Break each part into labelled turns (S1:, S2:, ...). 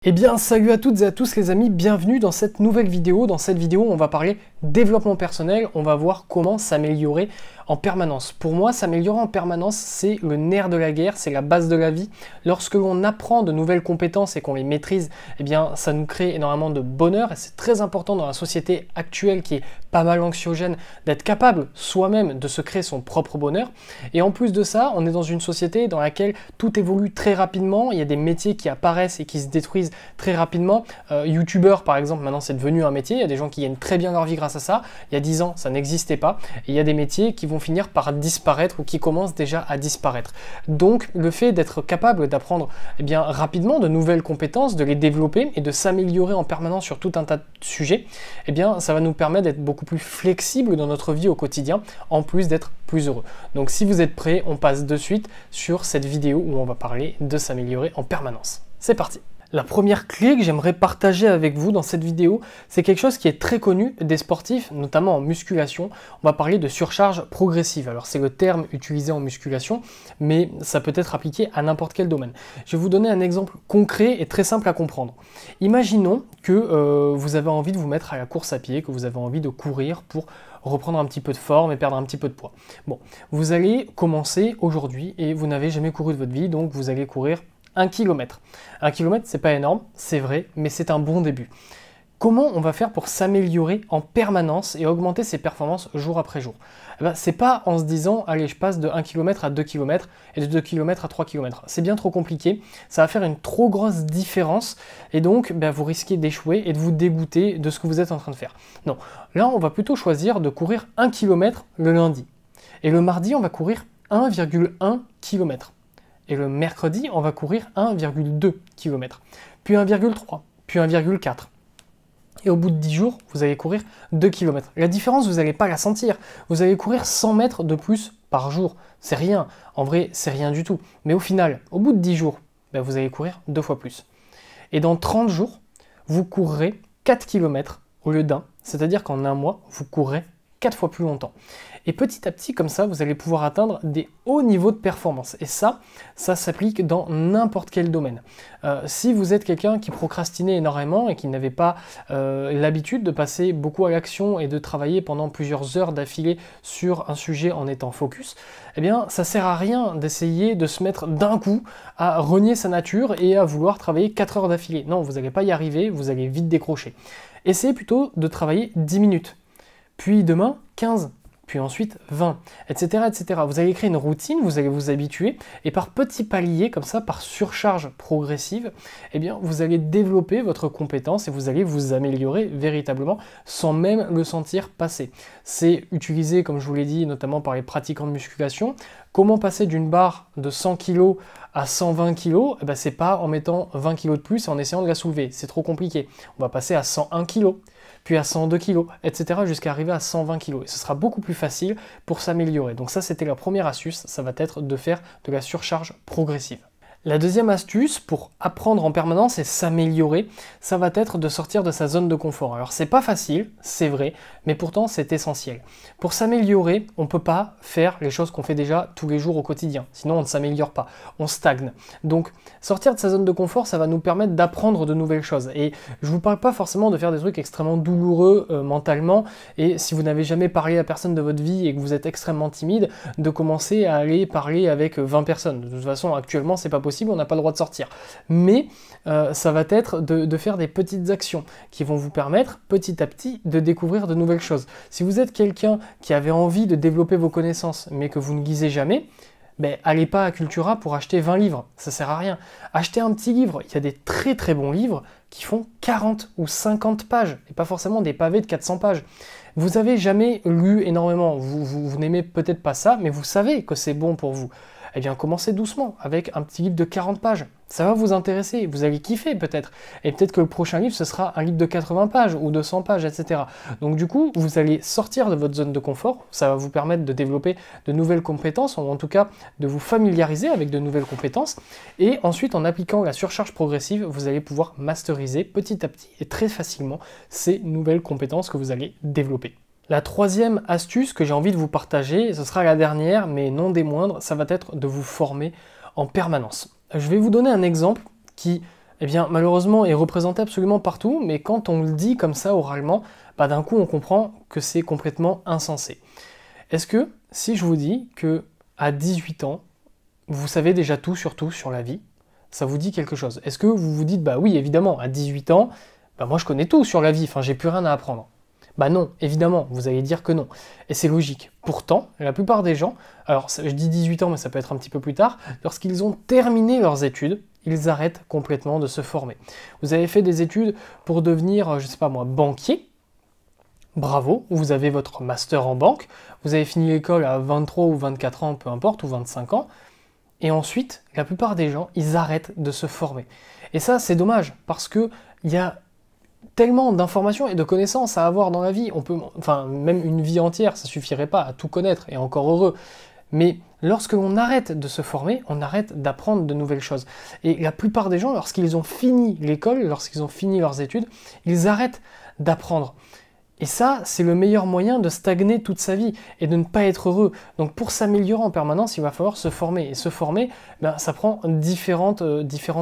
S1: Eh bien, salut à toutes et à tous les amis, bienvenue dans cette nouvelle vidéo. Dans cette vidéo, on va parler développement personnel, on va voir comment s'améliorer en permanence. Pour moi, s'améliorer en permanence, c'est le nerf de la guerre, c'est la base de la vie. Lorsque l'on apprend de nouvelles compétences et qu'on les maîtrise, eh bien, ça nous crée énormément de bonheur et c'est très important dans la société actuelle qui est pas mal anxiogène d'être capable soi-même de se créer son propre bonheur. Et en plus de ça, on est dans une société dans laquelle tout évolue très rapidement, il y a des métiers qui apparaissent et qui se détruisent très rapidement. YouTubeur par exemple, maintenant c'est devenu un métier, il y a des gens qui gagnent très bien leur vie grâce à ça. Il y a 10 ans, ça n'existait pas. Et il y a des métiers qui vont finir par disparaître ou qui commencent déjà à disparaître. Donc le fait d'être capable d'apprendre rapidement de nouvelles compétences, de les développer et de s'améliorer en permanence sur tout un tas de sujets, ça va nous permettre d'être beaucoup plus flexible dans notre vie au quotidien, en plus d'être plus heureux. Donc si vous êtes prêts, on passe de suite sur cette vidéo où on va parler de s'améliorer en permanence. C'est parti! La première clé que j'aimerais partager avec vous dans cette vidéo, c'est quelque chose qui est très connu des sportifs, notamment en musculation. On va parler de surcharge progressive. Alors c'est le terme utilisé en musculation, mais ça peut être appliqué à n'importe quel domaine. Je vais vous donner un exemple concret et très simple à comprendre. Imaginons que vous avez envie de vous mettre à la course à pied, que vous avez envie de courir pour reprendre un petit peu de forme et perdre un petit peu de poids. Bon, vous allez commencer aujourd'hui et vous n'avez jamais couru de votre vie, donc vous allez courir 1 km. 1 km, c'est pas énorme, c'est vrai, mais c'est un bon début. Comment on va faire pour s'améliorer en permanence et augmenter ses performances jour après jour? C'est pas en se disant, allez, je passe de 1 km à 2 km et de 2 km à 3 km. C'est bien trop compliqué, ça va faire une trop grosse différence et donc vous risquez d'échouer et de vous dégoûter de ce que vous êtes en train de faire. Non, là on va plutôt choisir de courir 1 km le lundi. Et le mardi, on va courir 1,1 km. Et le mercredi, on va courir 1,2 km, puis 1,3, puis 1,4. Et au bout de 10 jours, vous allez courir 2 km. La différence, vous n'allez pas la sentir. Vous allez courir 100 mètres de plus par jour. C'est rien. En vrai, c'est rien du tout. Mais au final, au bout de 10 jours, vous allez courir 2 fois plus. Et dans 30 jours, vous courrez 4 km au lieu d'un. C'est-à-dire qu'en un mois, vous courrez 4 fois plus longtemps. Et petit à petit, comme ça, vous allez pouvoir atteindre des hauts niveaux de performance. Et ça s'applique dans n'importe quel domaine. Si vous êtes quelqu'un qui procrastinait énormément et qui n'avait pas l'habitude de passer beaucoup à l'action et de travailler pendant plusieurs heures d'affilée sur un sujet en étant focus, ça sert à rien d'essayer de se mettre d'un coup à renier sa nature et à vouloir travailler 4 heures d'affilée. Non, vous n'allez pas y arriver, vous allez vite décrocher. Essayez plutôt de travailler 10 minutes, puis demain 15, puis ensuite 20, etc., etc. Vous allez créer une routine, vous allez vous habituer, et par petits paliers, comme ça, par surcharge progressive, vous allez développer votre compétence et vous allez vous améliorer véritablement sans même le sentir passer. C'est utilisé, comme je vous l'ai dit, notamment par les pratiquants de musculation. Comment passer d'une barre de 100 kg à 120 kg? C'est pas en mettant 20 kg de plus et en essayant de la soulever, c'est trop compliqué. On va passer à 101 kg. Puis à 102 kg, etc. jusqu'à arriver à 120 kg. Et ce sera beaucoup plus facile pour s'améliorer. Donc ça, c'était la première astuce, ça va être de faire de la surcharge progressive. La deuxième astuce pour apprendre en permanence et s'améliorer, ça va être de sortir de sa zone de confort. Alors c'est pas facile, c'est vrai, mais pourtant c'est essentiel. Pour s'améliorer, on ne peut pas faire les choses qu'on fait déjà tous les jours au quotidien, sinon on ne s'améliore pas, on stagne. Donc sortir de sa zone de confort, ça va nous permettre d'apprendre de nouvelles choses. Et je vous parle pas forcément de faire des trucs extrêmement douloureux mentalement, et si vous n'avez jamais parlé à personne de votre vie et que vous êtes extrêmement timide, de commencer à aller parler avec 20 personnes. De toute façon, actuellement, c'est pas possible. On n'a pas le droit de sortir. Mais ça va être de faire des petites actions qui vont vous permettre petit à petit de découvrir de nouvelles choses. Si vous êtes quelqu'un qui avait envie de développer vos connaissances mais que vous ne lisez jamais, allez pas à Cultura pour acheter 20 livres, ça sert à rien. Achetez un petit livre, il y a des très très bons livres qui font 40 ou 50 pages, et pas forcément des pavés de 400 pages. Vous n'avez jamais lu énormément, vous n'aimez peut-être pas ça, mais vous savez que c'est bon pour vous. Commencez doucement avec un petit livre de 40 pages. Ça va vous intéresser, vous allez kiffer peut-être. Et peut-être que le prochain livre, ce sera un livre de 80 pages ou de 100 pages, etc. Donc du coup, vous allez sortir de votre zone de confort. Ça va vous permettre de développer de nouvelles compétences, ou en tout cas de vous familiariser avec de nouvelles compétences. Et ensuite, en appliquant la surcharge progressive, vous allez pouvoir masteriser petit à petit et très facilement ces nouvelles compétences que vous allez développer. La troisième astuce que j'ai envie de vous partager, ce sera la dernière, mais non des moindres, ça va être de vous former en permanence. Je vais vous donner un exemple qui eh bien malheureusement est représenté absolument partout, mais quand on le dit comme ça oralement, bah, d'un coup on comprend que c'est complètement insensé. Est-ce que si je vous dis que à 18 ans, vous savez déjà tout sur la vie, ça vous dit quelque chose? Est-ce que vous vous dites, bah oui évidemment, à 18 ans, bah moi je connais tout sur la vie, enfin j'ai plus rien à apprendre? Bah non, évidemment, vous allez dire que non. Et c'est logique. Pourtant, la plupart des gens, alors je dis 18 ans, mais ça peut être un petit peu plus tard, lorsqu'ils ont terminé leurs études, ils arrêtent complètement de se former. Vous avez fait des études pour devenir, je sais pas moi, banquier. Bravo, vous avez votre master en banque. Vous avez fini l'école à 23 ou 24 ans, peu importe, ou 25 ans. Et ensuite, la plupart des gens, ils arrêtent de se former. Et ça, c'est dommage, parce que il y a tellement d'informations et de connaissances à avoir dans la vie. On peut, enfin, même une vie entière, ça suffirait pas à tout connaître, et encore heureux. Mais lorsque l'on arrête de se former, on arrête d'apprendre de nouvelles choses. Et la plupart des gens, lorsqu'ils ont fini l'école, lorsqu'ils ont fini leurs études, ils arrêtent d'apprendre. Et ça, c'est le meilleur moyen de stagner toute sa vie et de ne pas être heureux. Donc pour s'améliorer en permanence, il va falloir se former. Et se former, ben, ça prend différentes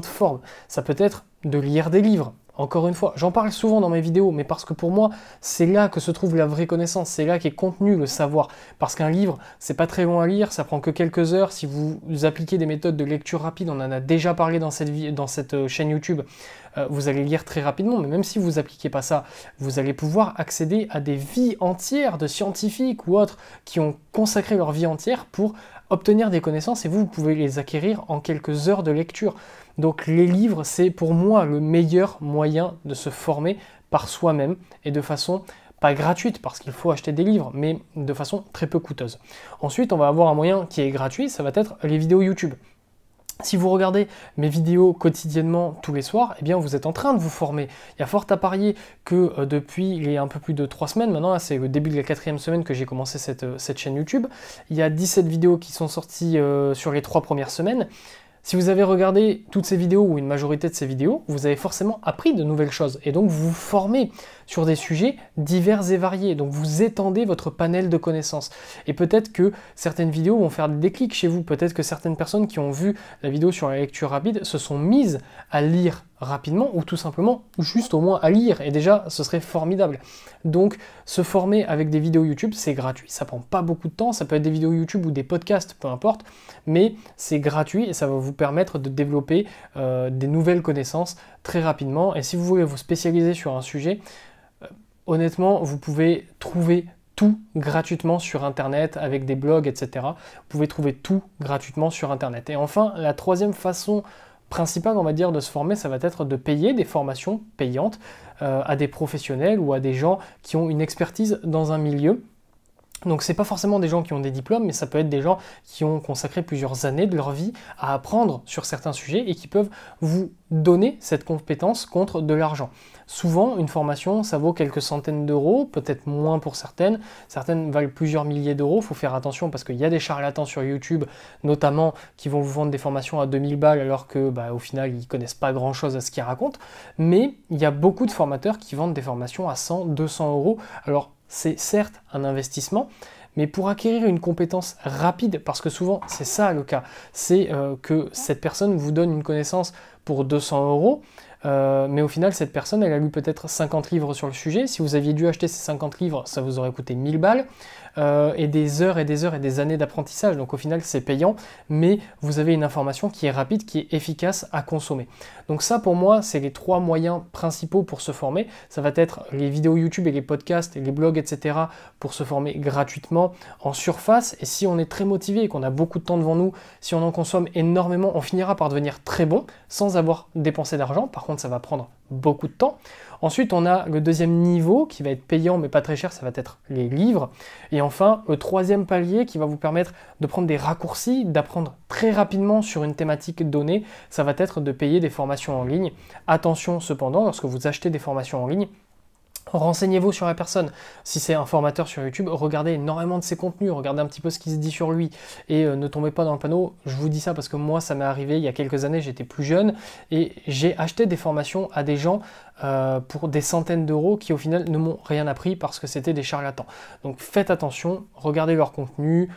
S1: formes. Ça peut être de lire des livres. Encore une fois, j'en parle souvent dans mes vidéos, mais parce que pour moi, c'est là que se trouve la vraie connaissance, c'est là qu'est contenu le savoir. Parce qu'un livre, c'est pas très long à lire, ça prend que quelques heures. Si vous appliquez des méthodes de lecture rapide, on en a déjà parlé dans cette chaîne YouTube, vous allez lire très rapidement, mais même si vous n'appliquez pas ça, vous allez pouvoir accéder à des vies entières de scientifiques ou autres qui ont consacré leur vie entière pour obtenir des connaissances et vous pouvez les acquérir en quelques heures de lecture. Donc les livres, c'est pour moi le meilleur moyen de se former par soi-même et de façon pas gratuite parce qu'il faut acheter des livres, mais de façon très peu coûteuse. Ensuite, on va avoir un moyen qui est gratuit, ça va être les vidéos YouTube. Si vous regardez mes vidéos quotidiennement tous les soirs, eh bien vous êtes en train de vous former. Il y a fort à parier que depuis il y a un peu plus de 3 semaines, maintenant c'est le début de la 4e semaine que j'ai commencé cette chaîne YouTube, il y a 17 vidéos qui sont sorties sur les 3 premières semaines. Si vous avez regardé toutes ces vidéos ou une majorité de ces vidéos, vous avez forcément appris de nouvelles choses et donc vous vous formez sur des sujets divers et variés. Donc vous étendez votre panel de connaissances. Et peut-être que certaines vidéos vont faire des déclics chez vous. Peut-être que certaines personnes qui ont vu la vidéo sur la lecture rapide se sont mises à lire rapidement ou tout simplement juste au moins à lire. Et déjà, ce serait formidable. Donc se former avec des vidéos YouTube, c'est gratuit. Ça prend pas beaucoup de temps. Ça peut être des vidéos YouTube ou des podcasts, peu importe. Mais c'est gratuit et ça va vous permettre de développer des nouvelles connaissances très rapidement. Et si vous voulez vous spécialiser sur un sujet, honnêtement, vous pouvez trouver tout gratuitement sur Internet avec des blogs, etc. Vous pouvez trouver tout gratuitement sur Internet. Et enfin, la troisième façon principale, on va dire, de se former, ça va être de payer des formations payantes à des professionnels ou à des gens qui ont une expertise dans un milieu. Donc c'est pas forcément des gens qui ont des diplômes, mais ça peut être des gens qui ont consacré plusieurs années de leur vie à apprendre sur certains sujets et qui peuvent vous donner cette compétence contre de l'argent. Souvent, une formation, ça vaut quelques centaines d'euros, peut-être moins pour certaines. Certaines valent plusieurs milliers d'euros. Il faut faire attention parce qu'il y a des charlatans sur YouTube, notamment, qui vont vous vendre des formations à 2000 balles alors que, au final, ils connaissent pas grand-chose à ce qu'ils racontent. Mais il y a beaucoup de formateurs qui vendent des formations à 100, 200 euros. Alors, c'est certes un investissement, mais pour acquérir une compétence rapide, parce que souvent c'est ça le cas, c'est que cette personne vous donne une connaissance pour 200 euros, mais au final cette personne elle a lu peut-être 50 livres sur le sujet. Si vous aviez dû acheter ces 50 livres, ça vous aurait coûté 1000 balles, et des heures et des heures et des années d'apprentissage, donc au final c'est payant, mais vous avez une information qui est rapide, qui est efficace à consommer. Donc ça pour moi c'est les 3 moyens principaux pour se former. Ça va être les vidéos YouTube et les podcasts et les blogs, etc. pour se former gratuitement en surface, et si on est très motivé et qu'on a beaucoup de temps devant nous, si on en consomme énormément, on finira par devenir très bon sans avoir dépensé d'argent. Par contre ça va prendre beaucoup de temps. Ensuite, on a le deuxième niveau qui va être payant mais pas très cher, ça va être les livres. Et enfin, le troisième palier qui va vous permettre de prendre des raccourcis, d'apprendre très rapidement sur une thématique donnée, ça va être de payer des formations en ligne. Attention cependant, lorsque vous achetez des formations en ligne, renseignez-vous sur la personne. Si c'est un formateur sur YouTube, regardez énormément de ses contenus, regardez un petit peu ce qui se dit sur lui et ne tombez pas dans le panneau. Je vous dis ça parce que moi, ça m'est arrivé il y a quelques années, j'étais plus jeune et j'ai acheté des formations à des gens pour des centaines d'euros qui au final ne m'ont rien appris parce que c'était des charlatans. Donc faites attention, regardez leur contenu,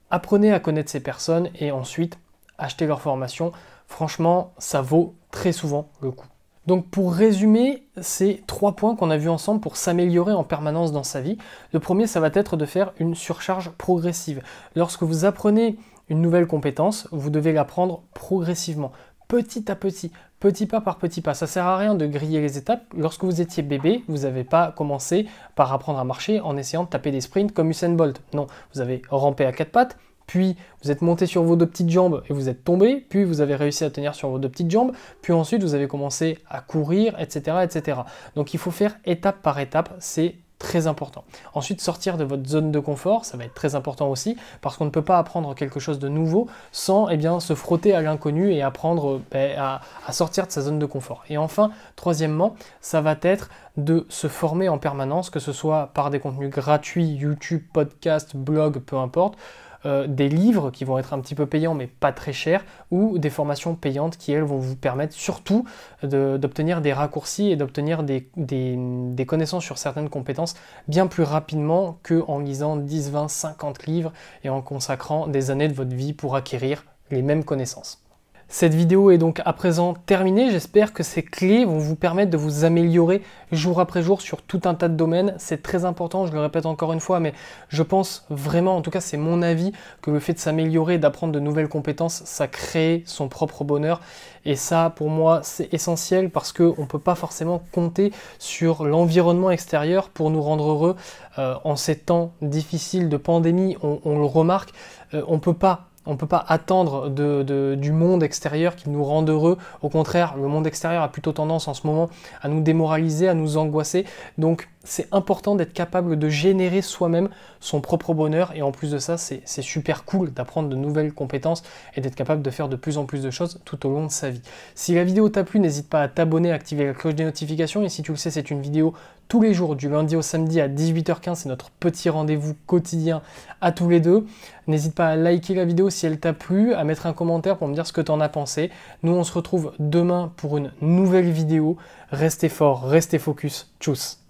S1: apprenez à connaître ces personnes et ensuite achetez leur formation. franchement, ça vaut très souvent le coup. Donc pour résumer, ces 3 points qu'on a vus ensemble pour s'améliorer en permanence dans sa vie. Le premier, ça va être de faire une surcharge progressive. Lorsque vous apprenez une nouvelle compétence, vous devez l'apprendre progressivement, petit à petit pas par petit pas. Ça sert à rien de griller les étapes. Lorsque vous étiez bébé, vous n'avez pas commencé par apprendre à marcher en essayant de taper des sprints comme Usain Bolt. Non, vous avez rampé à 4 pattes, puis vous êtes monté sur vos 2 petites jambes et vous êtes tombé, puis vous avez réussi à tenir sur vos 2 petites jambes, puis ensuite vous avez commencé à courir, etc., etc. Donc il faut faire étape par étape, c'est très important. Ensuite, sortir de votre zone de confort, ça va être très important aussi, parce qu'on ne peut pas apprendre quelque chose de nouveau sans se frotter à l'inconnu et apprendre à sortir de sa zone de confort. Et enfin, troisièmement, ça va être de se former en permanence, que ce soit par des contenus gratuits, YouTube, podcast, blog, peu importe, des livres qui vont être un petit peu payants mais pas très chers, ou des formations payantes qui elles vont vous permettre surtout d'obtenir des raccourcis et d'obtenir des connaissances sur certaines compétences bien plus rapidement qu'en lisant 10, 20, 50 livres et en consacrant des années de votre vie pour acquérir les mêmes connaissances. Cette vidéo est donc à présent terminée. J'espère que ces clés vont vous permettre de vous améliorer jour après jour sur tout un tas de domaines. C'est très important, je le répète encore une fois, mais je pense vraiment, en tout cas c'est mon avis, que le fait de s'améliorer, d'apprendre de nouvelles compétences, ça crée son propre bonheur. Et ça, pour moi, c'est essentiel parce qu'on ne peut pas forcément compter sur l'environnement extérieur pour nous rendre heureux. En ces temps difficiles de pandémie, on le remarque, on ne peut pas attendre du monde extérieur qui nous rende heureux. Au contraire, le monde extérieur a plutôt tendance en ce moment à nous démoraliser, à nous angoisser. Donc c'est important d'être capable de générer soi-même son propre bonheur. Et en plus de ça, c'est super cool d'apprendre de nouvelles compétences et d'être capable de faire de plus en plus de choses tout au long de sa vie. Si la vidéo t'a plu, n'hésite pas à t'abonner, à activer la cloche des notifications. Et si tu le sais, c'est une vidéo tous les jours, du lundi au samedi à 18h15. C'est notre petit rendez-vous quotidien à tous les deux. N'hésite pas à liker la vidéo si elle t'a plu, à mettre un commentaire pour me dire ce que tu en as pensé. Nous, on se retrouve demain pour une nouvelle vidéo. Restez forts, restez focus. Tchuss!